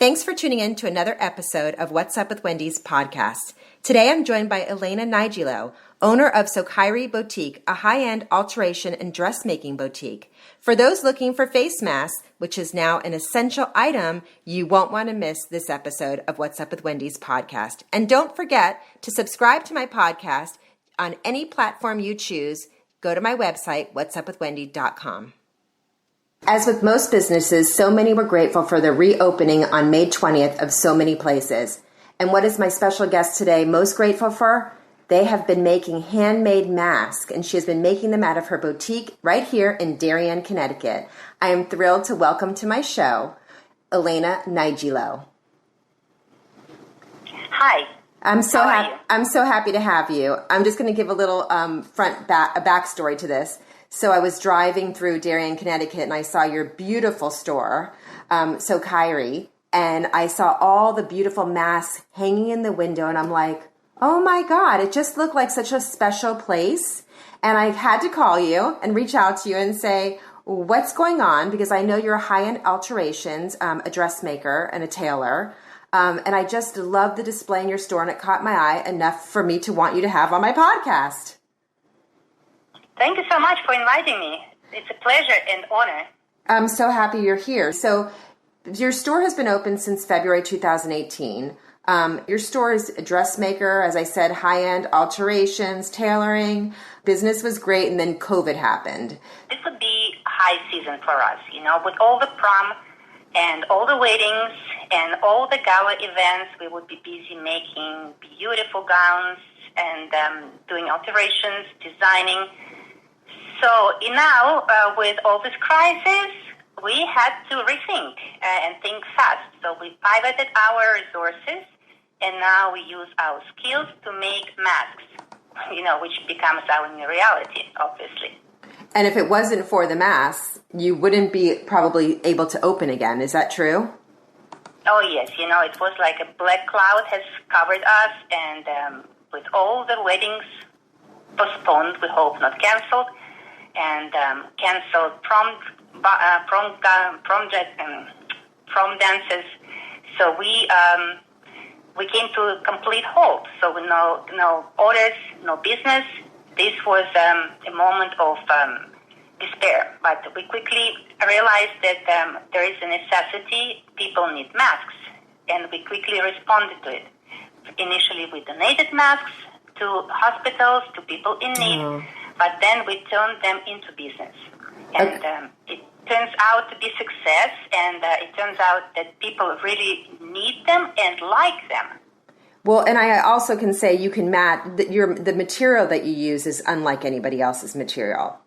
Thanks for tuning in to another episode of What's Up with Wendy's podcast. Today I'm joined by Elena Niejelow, owner of SOKAYRI Boutique, a high-end alteration and dressmaking boutique. For those looking for face masks, which is now an essential item, you won't want to miss this episode of What's Up with Wendy's podcast. And don't forget to subscribe to my podcast on any platform you choose. Go to my website, whatsupwithwendy.com. As with most businesses, so many were grateful for the reopening on May 20th of so many places. And what is my special guest today most grateful for? They have been making handmade masks, and she has been making them out of her boutique right here in Darien, Connecticut. I am thrilled to welcome to my show, Elena Niejelow. Hi. I'm so happy to have you. I'm just going to give a little a backstory to this. So I was driving through Darien, Connecticut, and I saw your beautiful store, SOKAYRI, and I saw all the beautiful masks hanging in the window, and I'm like, oh my God, it just looked like such a special place. And I had to call you and reach out to you and say, what's going on? Because I know you're a high-end alterations, a dressmaker and a tailor. And I just love the display in your store, and it caught my eye enough for me to want you to have on my podcast. Thank you so much for inviting me. It's a pleasure and honor. I'm so happy you're here. So your store has been open since February 2018. Your store is a dressmaker, as I said, high-end alterations, tailoring. Business was great, and then COVID happened. This would be high season for us, with all the prom and all the weddings and all the gala events. We would be busy making beautiful gowns and doing alterations, designing. So now, with all this crisis, we had to rethink and think fast. So we pivoted our resources, and now we use our skills to make masks, which becomes our new reality, obviously. And if it wasn't for the masks, you wouldn't be probably able to open again. Is that true? Oh, yes. It was like a black cloud has covered us, and with all the weddings postponed, we hope not canceled, and canceled prom dances. So we came to a complete halt. So no orders, no business. This was a moment of despair. But we quickly realized that there is a necessity. People need masks, and we quickly responded to it. Initially, we donated masks to hospitals, to people in need. But then we turned them into business. And it turns out to be success, and it turns out that people really need them and like them. Well, and I also can say you can match, the material that you use is unlike anybody else's material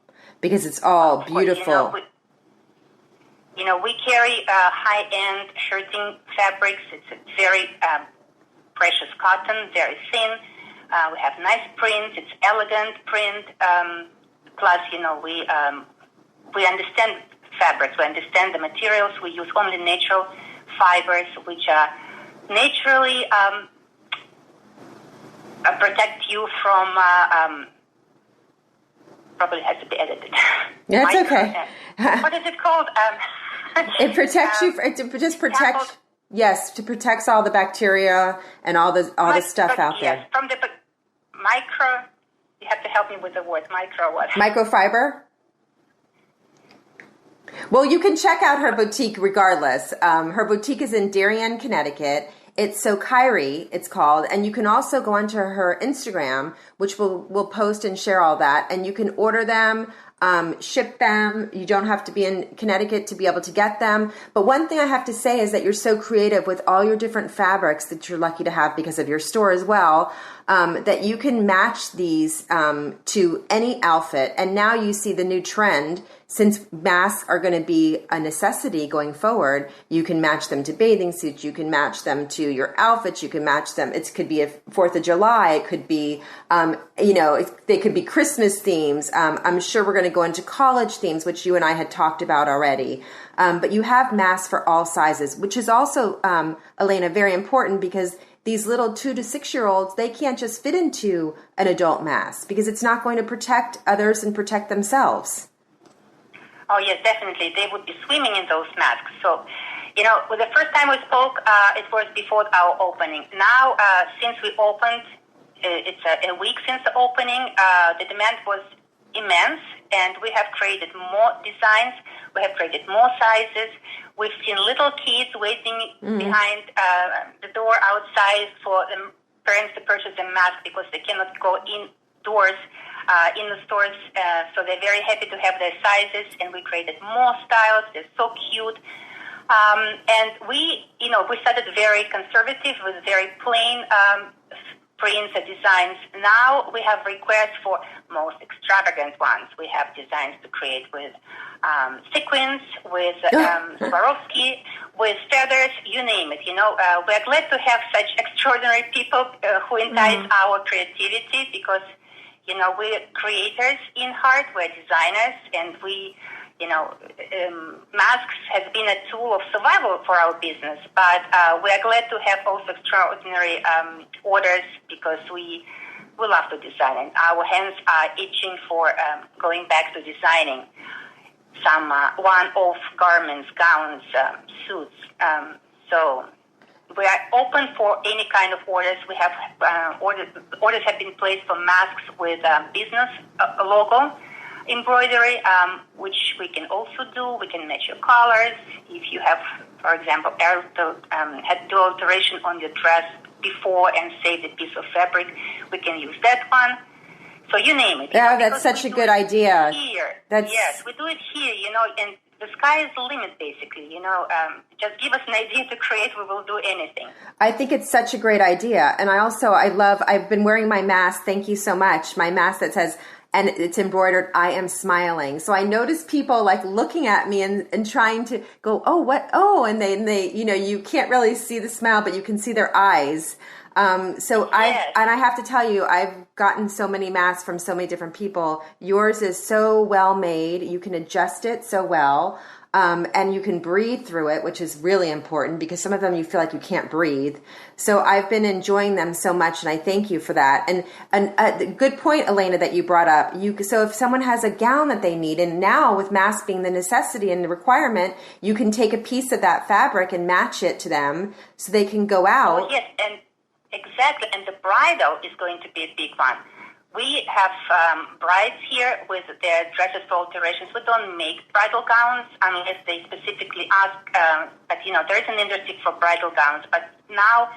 because it's all beautiful. We carry high-end shirting fabrics. It's a very precious cotton, very thin. We have nice prints. It's elegant print. Plus, we understand fabrics. We understand the materials. We use only natural fibers, which are naturally protect you from. Probably has to be edited. That's okay. What is it called? It protects you. It just protects. Yes, to protect all the bacteria and all the stuff out there. Yes, from the micro. You have to help me with the word micro. What? Microfiber. Well, you can check out her boutique regardless. Her boutique is in Darien, Connecticut. It's SOKAYRI, it's called, and you can also go onto her Instagram, which we'll post and share all that, and you can order them, ship them. You don't have to be in Connecticut to be able to get them. But one thing I have to say is that you're so creative with all your different fabrics that you're lucky to have because of your store as well, that you can match these to any outfit. And now you see the new trend. Since masks are going to be a necessity going forward, you can match them to bathing suits, you can match them to your outfits, you can match them. It could be a 4th of July, it could be, they could be Christmas themes. I'm sure we're going to go into college themes, which you and I had talked about already. But you have masks for all sizes, which is also, Elena, very important because these little 2 to 6-year-olds, they can't just fit into an adult mask because it's not going to protect others and protect themselves. Oh, yes, definitely. They would be swimming in those masks. So With the first time we spoke, it was before our opening. Now, since we opened, it's a week since the opening, the demand was immense, and we have created more designs. We have created more sizes. We've seen little kids waiting behind the door outside for the parents to purchase a mask because they cannot go indoors in the stores. So they're very happy to have their sizes, and we created more styles. They're so cute. And we started very conservative with very plain prints and designs. Now we have requests for most extravagant ones. We have designs to create with sequins, with Swarovski, with feathers, you name it. We're glad to have such extraordinary people who entice our creativity because, we're creators in heart, we're designers, and we, masks has been a tool of survival for our business, but we are glad to have also extraordinary orders because we love to design, and our hands are itching for going back to designing some one-off garments, gowns, suits. So we are open for any kind of orders. We have orders have been placed for masks with business logo embroidery, which we can also do. We can match your colors. If you have, for example, had do alteration on your dress before and saved a piece of fabric, we can use that one. So you name it. Yeah, that's such a good idea. Yes, we do it here, and the sky is the limit, basically. Just give us an idea to create, we will do anything. I think it's such a great idea. And I've been wearing my mask, thank you so much, my mask that says, and it's embroidered, I am smiling. So I notice people like looking at me and trying to go, oh, what? Oh, and they, you can't really see the smile, but you can see their eyes. I have to tell you, I've gotten so many masks from so many different people. Yours is so well made. You can adjust it so well. And you can breathe through it, which is really important because some of them you feel like you can't breathe. So I've been enjoying them so much, and I thank you for that. And good point, Elena, that you brought up. So if someone has a gown that they need, and now with masks being the necessity and the requirement, you can take a piece of that fabric and match it to them so they can go out. Oh, yes, and exactly. And the bridal is going to be a big one. We have brides here with their dresses for alterations. We don't make bridal gowns unless they specifically ask. But, there is an industry for bridal gowns. But now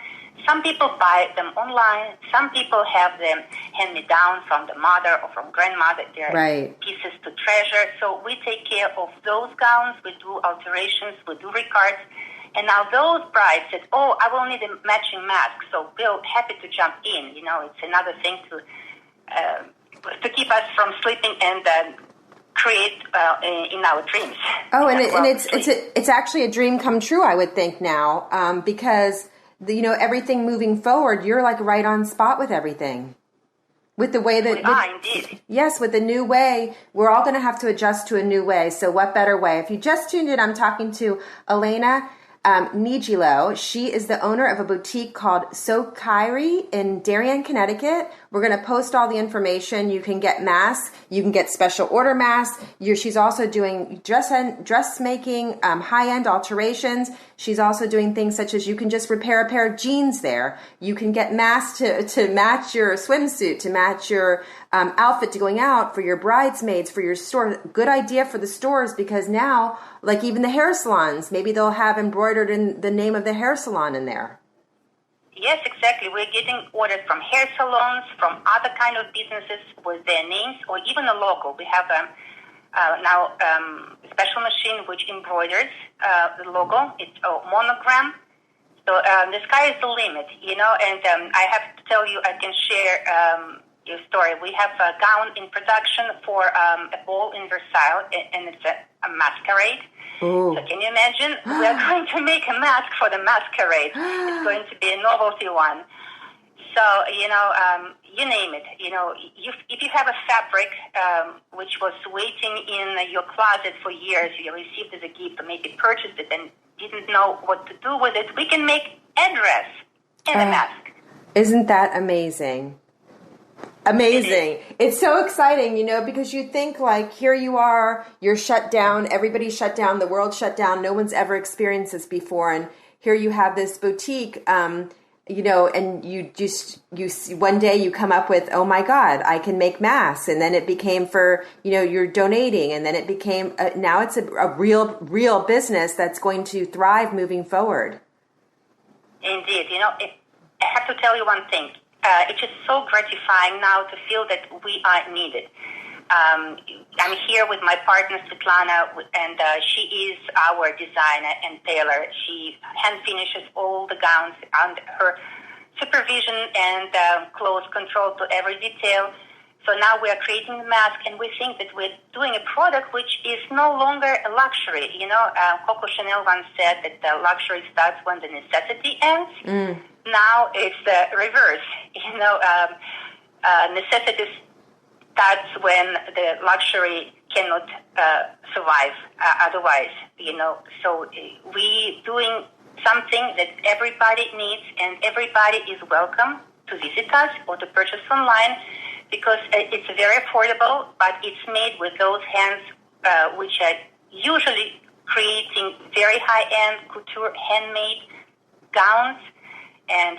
some people buy them online. Some people have them hand-me-down from the mother or from grandmother. They're pieces to treasure. So we take care of those gowns. We do alterations. We do recuts. And now those brides said, oh, I will need a matching mask. So we're happy to jump in. It's another thing to keep us from sleeping and create in our dreams. Oh, and it's actually a dream come true, I would think now, because everything moving forward, you're like right on spot with everything. With the way that indeed. Yes, with the new way, we're all going to have to adjust to a new way. So what better way? If you just tuned in, I'm talking to Elena Niejelow. She is the owner of a boutique called SOKAYRI in Darien, Connecticut. We're going to post all the information. You can get masks. You can get special order masks. She's also doing dressmaking, high-end alterations. She's also doing things such as you can just repair a pair of jeans there. You can get masks to match your swimsuit, to match your outfit to going out, for your bridesmaids, for your store. Good idea for the stores because now, like even the hair salons, maybe they'll have embroidered in the name of the hair salon in there. Yes, exactly. We're getting orders from hair salons, from other kind of businesses with their names or even a logo. We have now a special machine which embroiders the logo. It's a monogram. So the sky is the limit, and I have to tell you, I can share your story. We have a gown in production for a ball in Versailles, and it's a masquerade. Ooh. So can you imagine? We are going to make a mask for the masquerade. It's going to be a novelty one. So, you name it. If you have a fabric which was waiting in your closet for years, you received as a gift or maybe purchased it and didn't know what to do with it, we can make a dress and a mask. Isn't that amazing? Amazing. It's so exciting, because you think like, here you are, you're shut down, everybody's shut down, the world shut down, no one's ever experienced this before. And here you have this boutique, and one day you come up with, oh my God, I can make masks. And then it became for, you're donating. And then it became, now it's a real business that's going to thrive moving forward. Indeed. I have to tell you one thing. It's just so gratifying now to feel that we are needed. I'm here with my partner, Svetlana, and she is our designer and tailor. She hand finishes all the gowns under her supervision and close control to every detail. So now we are creating the mask, and we think that we're doing a product which is no longer a luxury. Coco Chanel once said that the luxury starts when the necessity ends. Now it's the reverse. Necessity starts when the luxury cannot survive otherwise. So we doing something that everybody needs, and everybody is welcome to visit us or to purchase online, because it's very affordable, but it's made with those hands which are usually creating very high-end couture handmade gowns. And,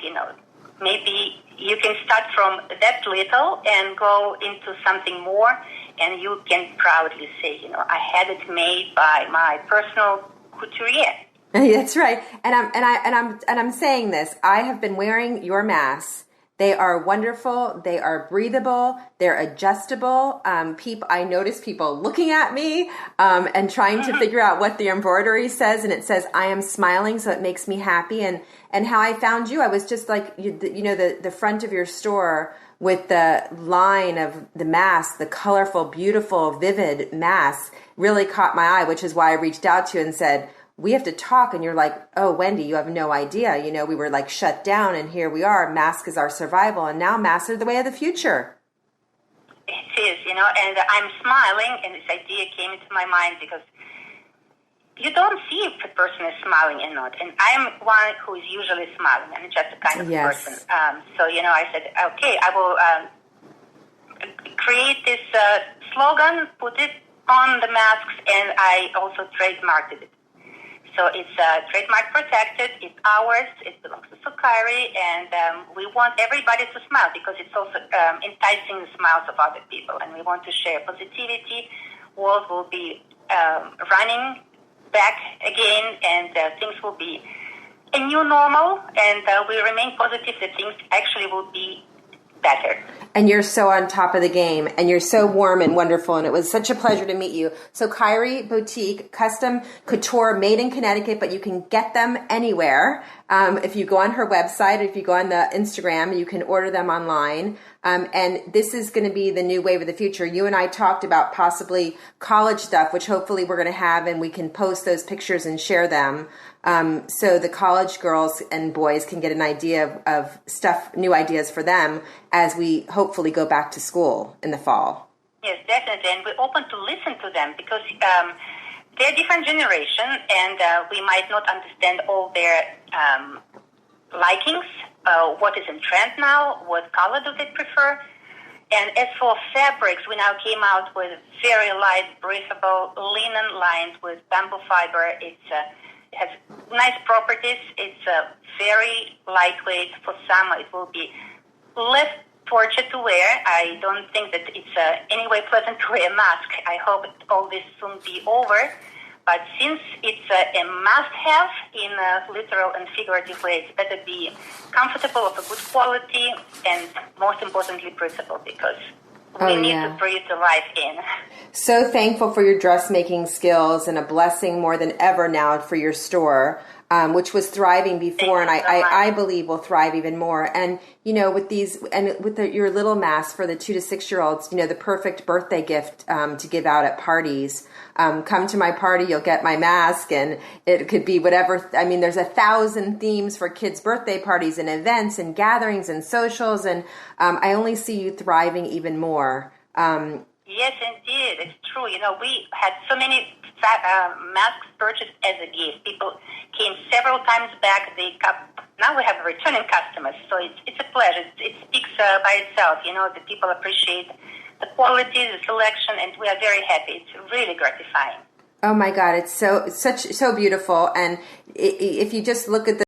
maybe you can start from that little and go into something more, and you can proudly say, I had it made by my personal couturier. That's right. And I'm saying this. I have been wearing your masks. They are wonderful. They are breathable. They're adjustable. I notice people looking at me and trying to figure out what the embroidery says, and it says I am smiling, so it makes me happy. And how I found you, I was just like the front of your store with the line of the mask, the colorful, beautiful, vivid mask really caught my eye, which is why I reached out to you and said, we have to talk. And you're like, oh, Wendy, you have no idea. We were like shut down, and here we are. Mask is our survival. And now masks are the way of the future. It is, and I'm smiling, and this idea came into my mind because you don't see if a person is smiling or not. And I'm one who is usually smiling. I'm just a kind of person. So, I said, okay, I will create this slogan, put it on the masks, and I also trademarked it. So it's trademark protected, it's ours, it belongs to SOKAYRI, and we want everybody to smile because it's also enticing the smiles of other people, and we want to share positivity. World will be running back again, and things will be a new normal, and we remain positive that things actually will be better. And you're so on top of the game, and you're so warm and wonderful, and it was such a pleasure to meet you. So SOKAYRI Boutique, custom couture made in Connecticut, but you can get them anywhere. If you go on her website, if you go on the Instagram, you can order them online. And this is going to be the new wave of the future. You and I talked about possibly college stuff, which hopefully we're going to have, and we can post those pictures and share them. So the college girls and boys can get an idea of stuff, new ideas for them as we hopefully go back to school in the fall. Yes, definitely. And we're open to listen to them because they're a different generation, and we might not understand all their likings, what is in trend now, what color do they prefer. And as for fabrics, we now came out with very light, breathable linen lined with bamboo fiber. It has nice properties. It's very lightweight. For summer, it will be less torture to wear. I don't think that it's any way pleasant to wear a mask. I hope all this soon be over. But since it's a must-have in a literal and figurative way, it's better be comfortable, of a good quality, and most importantly, breathable, because we need to breathe the life in. So thankful for your dressmaking skills, and a blessing more than ever now for your store, which was thriving before, and I believe will thrive even more. And with these, and with your little masks for the 2 to 6 year olds, the perfect birthday gift to give out at parties. Come to my party, you'll get my mask, and it could be whatever. I mean, there's 1,000 themes for kids' birthday parties and events and gatherings and socials, and I only see you thriving even more. Yes, indeed, it's true. We had so many masks purchased as a gift. People came several times back. They got now we have returning customers. So it's a pleasure. It speaks by itself. The people appreciate the quality, the selection, and we are very happy. It's really gratifying. Oh my God, it's so beautiful. And if you just look at the